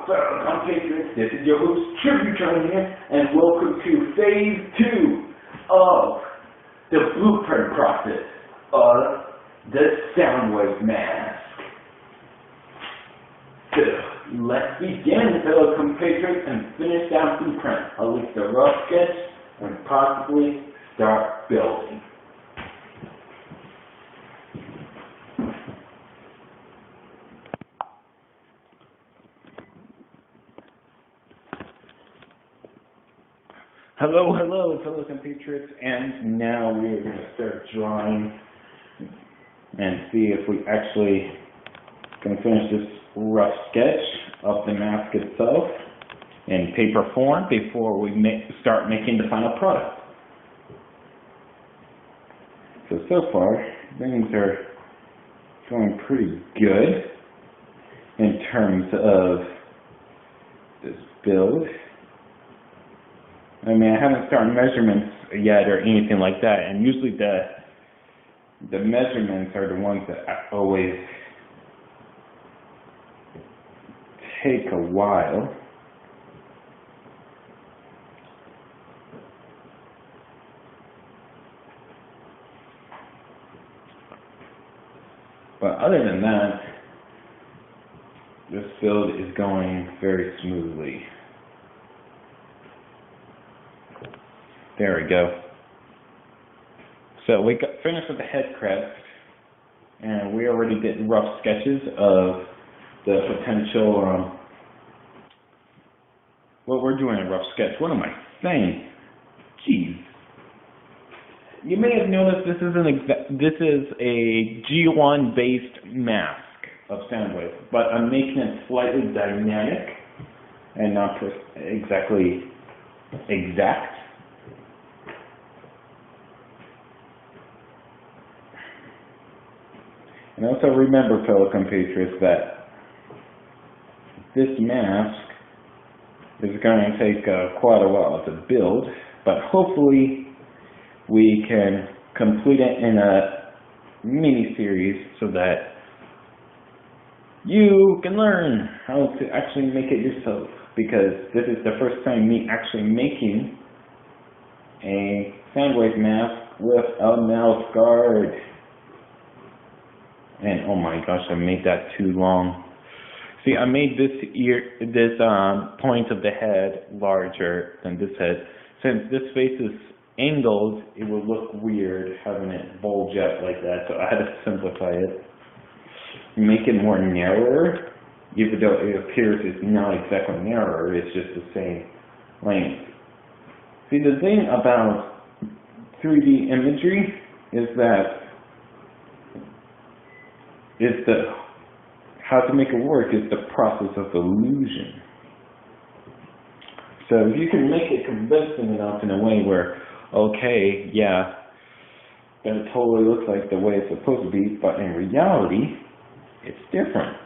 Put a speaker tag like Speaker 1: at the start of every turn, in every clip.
Speaker 1: fellow compatriots, this is your host Tributron here, and welcome to Phase 2 of the blueprint process of the soundwave mask. So, let's begin, fellow compatriots, and finish that blueprint, at least a rough sketch, and possibly start building. Hello, fellow compatriots, and now we're going to start drawing and see if we actually can finish this rough sketch of the mask itself in paper form before we start making the final product. So far, things are going pretty good in terms of this build. I mean, I haven't started measurements yet or anything like that, and usually the measurements are the ones that always take a while. But other than that, this build is going very smoothly. There we go. So we got finished with the head crest, and we already did rough sketches of the potential, well, we're doing a rough sketch. What am I saying? Jeez. You may have noticed this is a G1 based mask of soundwave, but I'm making it slightly dynamic and not exactly exact. And also remember, fellow compatriots, that this mask is going to take quite a while to build, but hopefully we can complete it in a mini-series so that you can learn how to actually make it yourself, because this is the first time me actually making a soundwave mask with a mouth guard. And oh my gosh, I made that too long. See, I made this point of the head larger than this head. Since this face is angled, it would look weird having it bulge out like that, so I had to simplify it. Make it more narrower, even though it appears it's not exactly narrower, it's just the same length. See, the thing about 3D imagery is that how to make it work is the process of illusion. So if you can make it convincing enough in a way where, okay, yeah, that totally looks like the way it's supposed to be, but in reality, it's different.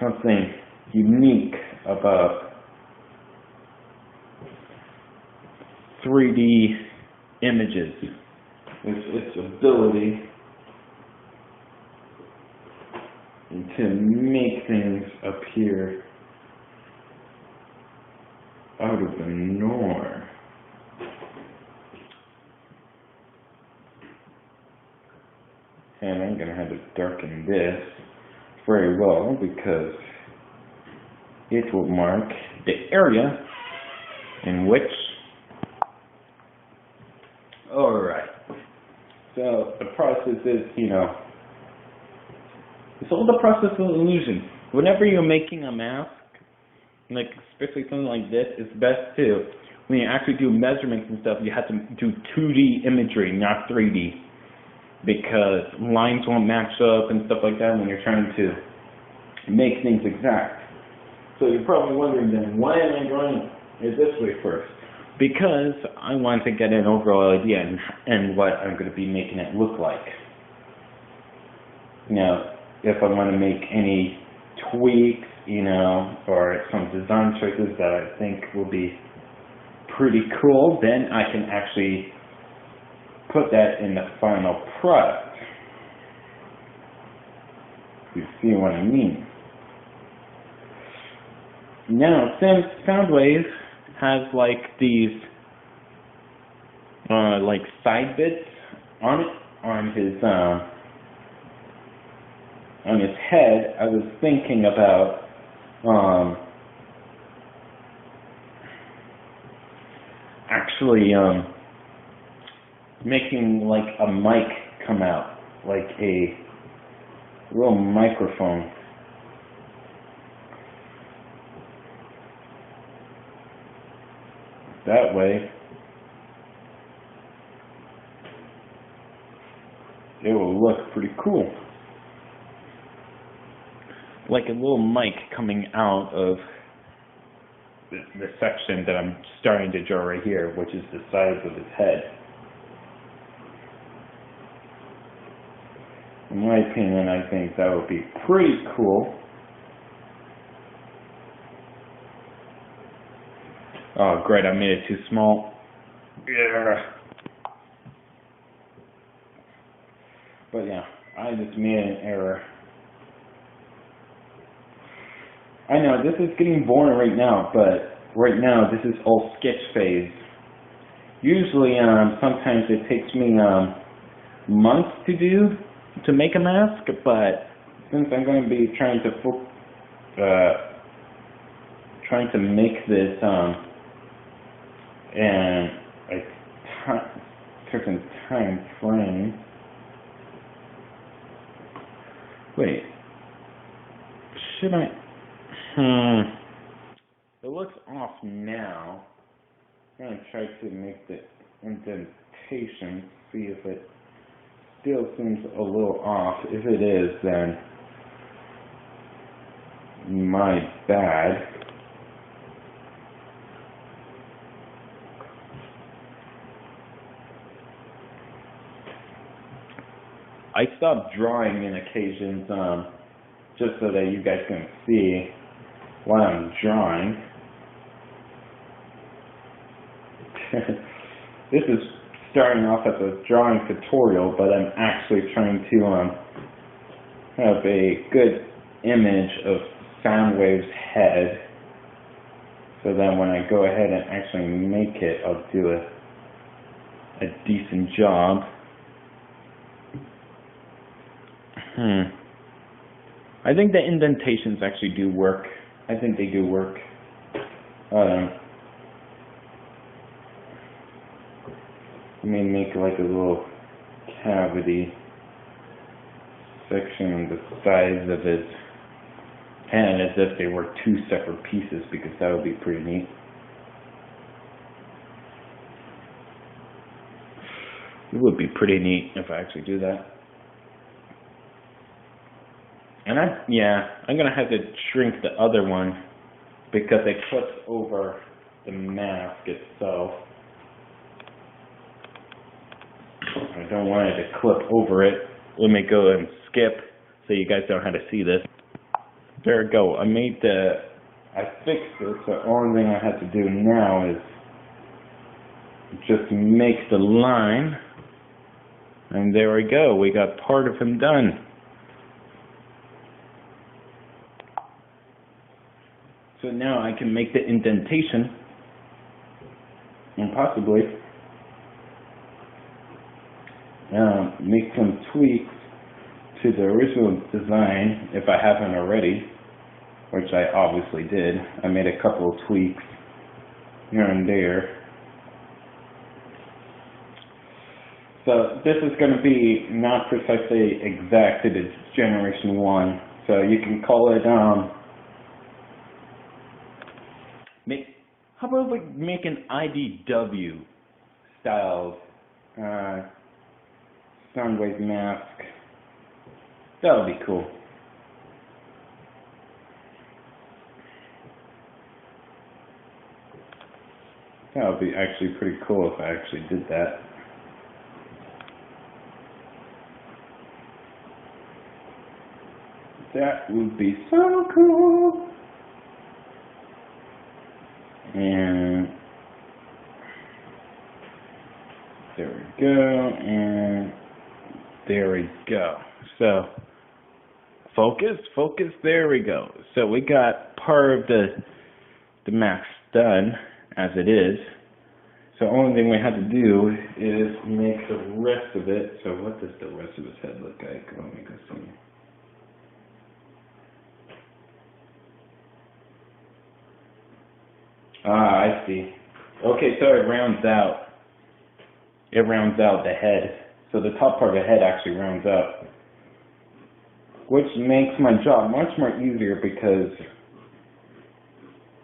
Speaker 1: Something unique about 3D images. Its ability to make things appear out of the norm. And I'm going to have to darken this very well because it will mark the area in which. Alright. So the process is, it's all the process of illusion. Whenever you're making a mask, like especially something like this, it's best to, when you actually do measurements and stuff, you have to do 2D imagery, not 3D, because lines won't match up and stuff like that when you're trying to make things exact. So you're probably wondering then, why am I drawing it this way first? Because I want to get an overall idea and what I'm going to be making it look like. Now, if I want to make any tweaks, or some design choices that I think will be pretty cool, then I can actually put that in the final product. You see what I mean? Now, since Soundwave has like these like side bits on it, on his head, I was thinking about actually making like a mic come out, like a little microphone. That way, it will look pretty cool. Like a little mic coming out of the section that I'm starting to draw right here, which is the size of his head. In my opinion, I think that would be pretty cool. Oh, great, I made it too small. Yeah. But yeah, I just made an error. I know, this is getting boring right now, but right now this is all sketch phase. Usually, sometimes it takes me months to make a mask, but since I'm going to be trying to make this in a certain time frame. Wait, should I? It looks off now. I'm going to try to make the indentation, see if it still seems a little off. If it is, then my bad. I stopped drawing in occasions just so that you guys can see what I'm drawing. This is starting off as a drawing tutorial, but I'm actually trying to have a good image of Soundwave's head, so that when I go ahead and actually make it, I'll do a decent job. I think the indentations actually do work. I think they do work. Let me make like a little cavity section on the sides of his head as if they were two separate pieces, because that would be pretty neat. It would be pretty neat if I actually do that. And I'm going to have to shrink the other one because it clips over the mask itself. I don't want it to clip over it. Let me go and skip so you guys don't have to see this. There we go. I fixed it, so the only thing I have to do now is just make the line. And there we go. We got part of him done. So now I can make the indentation and possibly make some tweaks to the original design if I haven't already, which I obviously did. I made a couple of tweaks here and there. So this is going to be not precisely exact to the Generation 1, so you can call it how about we make an IDW style Soundwave mask? That would be cool. That would be actually pretty cool if I actually did that. That would be so cool. And there we go, and there we go. So Focus, focus, there we go. So we got part of the mask done as it is. So the only thing we have to do is make the rest of it. So what does the rest of his head look like? Let me go see. Ah, I see. Okay, so it rounds out. It rounds out the head. So the top part of the head actually rounds out, which makes my job much more easier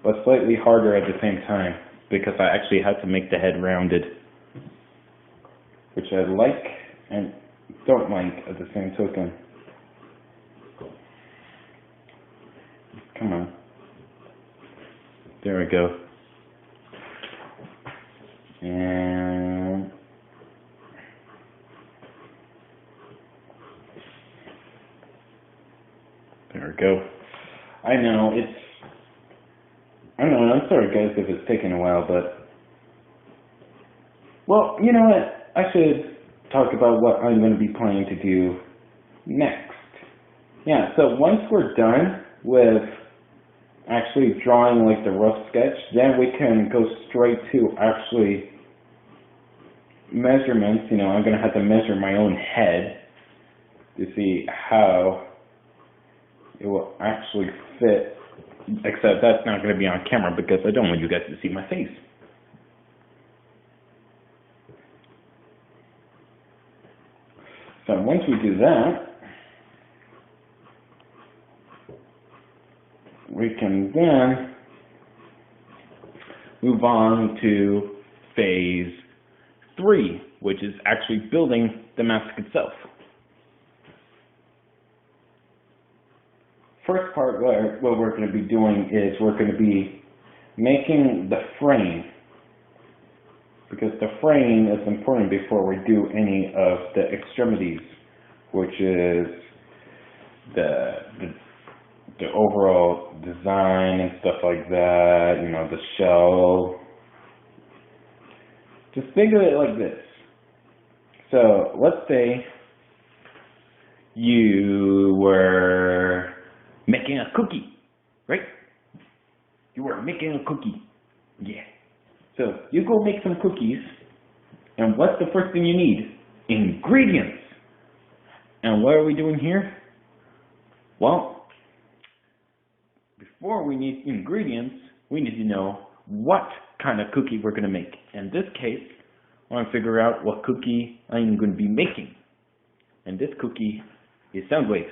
Speaker 1: but slightly harder at the same time, because I actually had to make the head rounded, which I like and don't like at the same token. Come on. There we go. And there we go. I know, I'm sorry guys if it's taking a while, but, well, you know what, I should talk about what I'm going to be planning to do next. Yeah, so once we're done with actually drawing like the rough sketch, then we can go straight to actually measurements. You know, I'm going to have to measure my own head to see how it will actually fit. Except that's not going to be on camera because I don't want you guys to see my face. So once we do that, we can then move on to phase 3, which is actually building the mask itself. First part, what we're going to be doing is we're going to be making the frame, because the frame is important before we do any of the extremities, which is the overall design and stuff like that, you know, the shell. Just think of it like this. So let's say you were making a cookie, right? You were making a cookie. Yeah. So you go make some cookies, and what's the first thing you need? Ingredients. And what are we doing here? Well, before we need ingredients, we need to know what kind of cookie we're going to make. In this case, I want to figure out what cookie I'm going to be making. And this cookie is soundwave.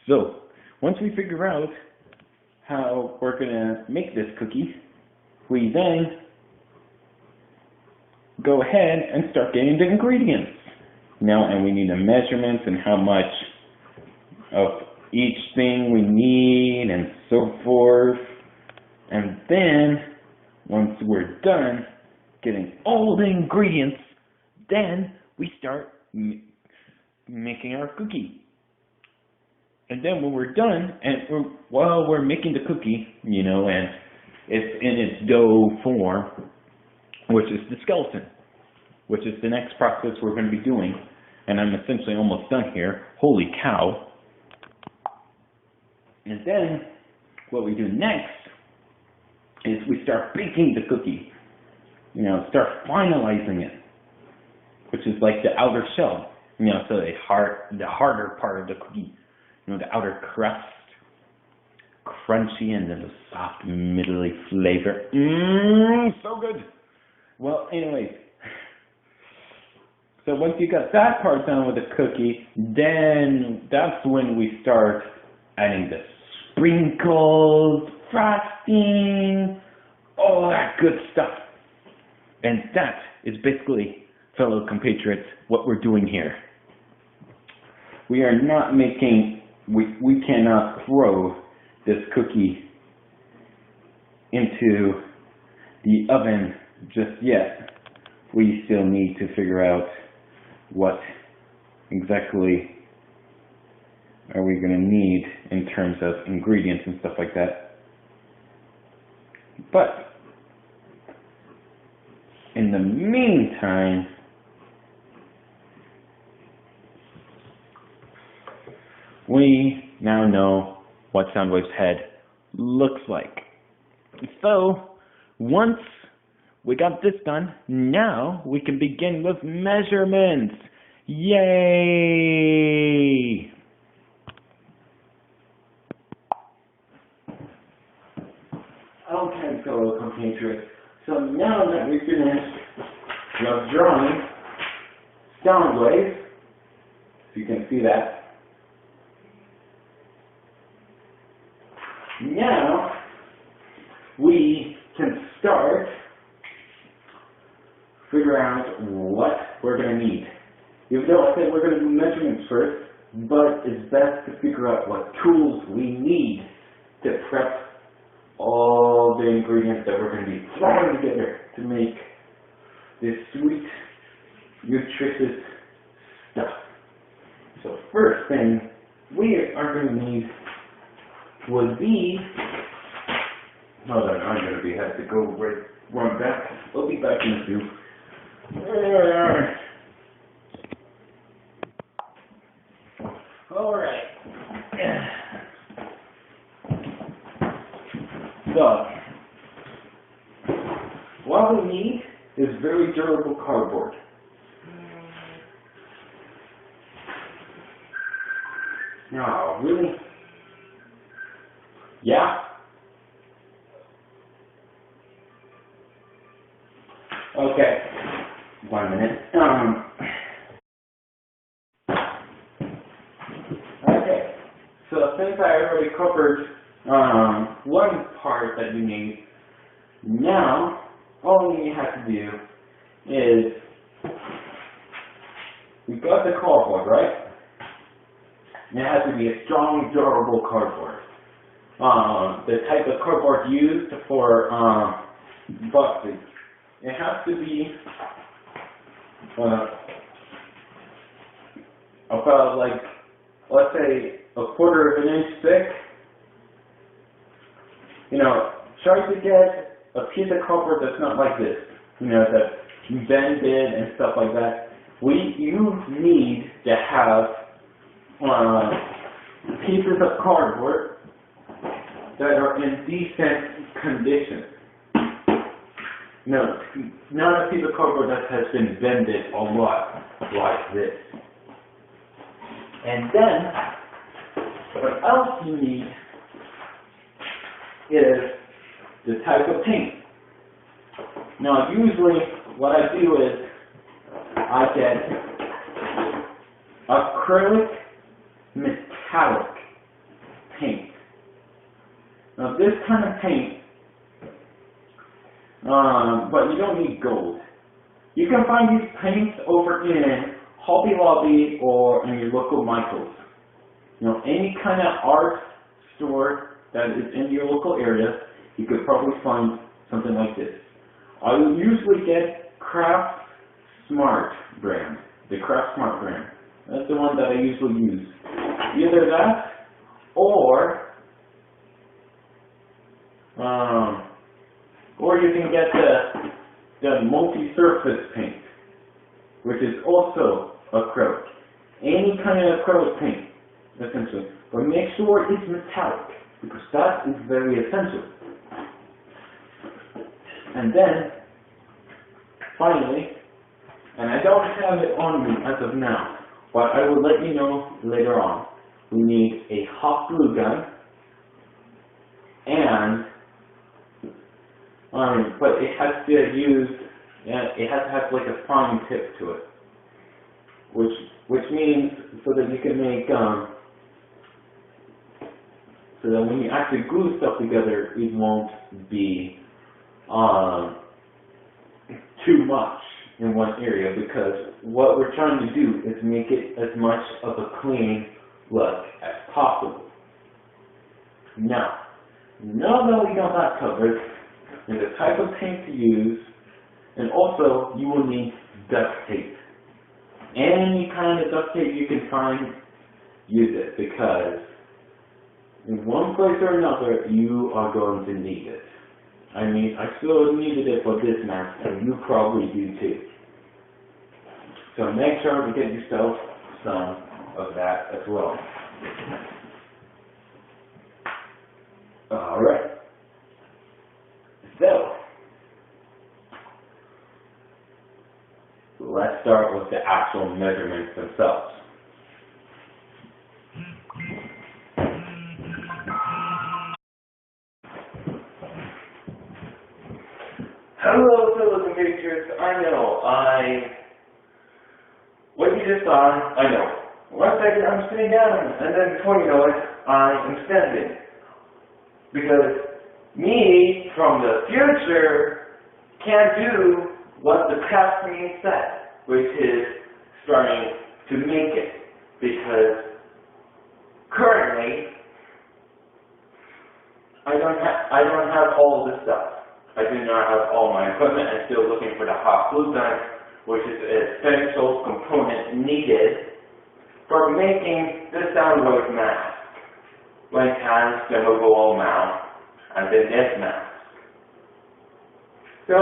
Speaker 1: So once we figure out how we're going to make this cookie, we then go ahead and start getting the ingredients. Now, and we need the measurements and how much of each thing we need and so forth. And then, once we're done getting all the ingredients, then we start making our cookie. And then when we're done, and while we're making the cookie, you know, and it's in its dough form, which is the skeleton, which is the next process we're going to be doing. And I'm essentially almost done here. Holy cow. And then what we do next is we start baking the cookie. You know, start finalizing it, which is like the outer shell. You know, so the harder part of the cookie. You know, the outer crust, crunchy, and then the soft, middly flavor. So good. Well, anyways, so once you got that part done with the cookie, then that's when we start adding the sprinkles, frosting, all that good stuff. And that is basically, fellow compatriots, what we're doing here. We are not making, we cannot throw this cookie into the oven just yet. We still need to figure out what exactly are we going to need in terms of ingredients and stuff like that. But in the meantime, we now know what Soundwave's head looks like. So, once we got this done, now we can begin with measurements. Yay! Okay, fellow compatriots. So now that we finished drawing Soundwave, if you can see that, now we can start figure out what we're going to need. Even though I said we're going to do measurements first, but it's best to figure out what tools we need to prep all the ingredients that we're going to be throwing together to make this sweet, nutritious stuff. So first thing we are going to need would be, hold on, I'm going to have to go run back. We'll be back in a few. All right. So, what we need is very durable cardboard. No, really? Yeah? Okay. 1 minute. Okay. So since I already covered one part that you need, now all you have to do is we got the cardboard, right? And it has to be a strong, durable cardboard. The type of cardboard used for boxes. It has to be about, like, let's say a quarter of an inch thick. You know, try to get a piece of cardboard that's not like this. You know, that's bended and stuff like that. You need to have pieces of cardboard that are in decent condition. No, not a piece of cardboard that has been bended a lot like this. And then, what else you need is the type of paint. Now, usually what I do is I get acrylic metallic paint. Now, this kind of paint, but you don't need gold. You can find these paints over in Hobby Lobby or in your local Michael's. You know, any kind of art store that is in your local area, you could probably find something like this. I will usually get Craft Smart brand, the Craft Smart brand. That's the one that I usually use. Either that, or you can get the multi-surface paint, which is also acrylic. Any kind of acrylic paint, essentially. But make sure it's metallic, because that is very essential. And then, finally, and I don't have it on me as of now, but I will let you know later on, we need a hot glue gun, and but it has to it has to have like a fine tip to it, which means so that you can make so that when you actually glue stuff together, it won't be too much in one area, because what we're trying to do is make it as much of a clean look as possible. Now that we got that covered, and the type of paint to use, and also you will need duct tape. Any kind of duct tape you can find, use it, because in one place or another you are going to need it. I mean, I still needed it for this mask, and you probably do too. So make sure to get yourself some of that as well. actual measurements themselves. Hello, fellow compatriots. I know, what you just saw, I know. 1 second, I'm sitting down, and then before you know it, I am standing. Because me, from the future, can't do what the past me said, which is starting to make it. Because currently, I don't have all the stuff. I do not have all my equipment. I'm still looking for the hot glue gun, which is an essential component needed for making the soundwave mask, when it has the movable mount and then this mask. So,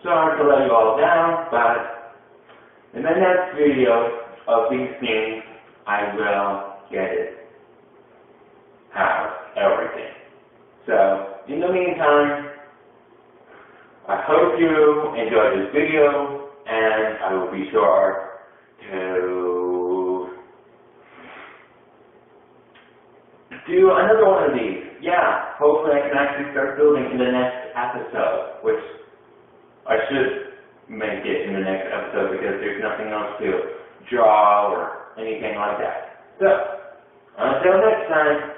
Speaker 1: sorry to let you all down, but in the next video of these things, I will get it. Have everything. So, in the meantime, I hope you enjoyed this video, and I will be sure to do another one of these. Yeah, hopefully I can actually start building in the next episode, which I should make it in the next episode because there's nothing else to draw or anything like that. So, until next time,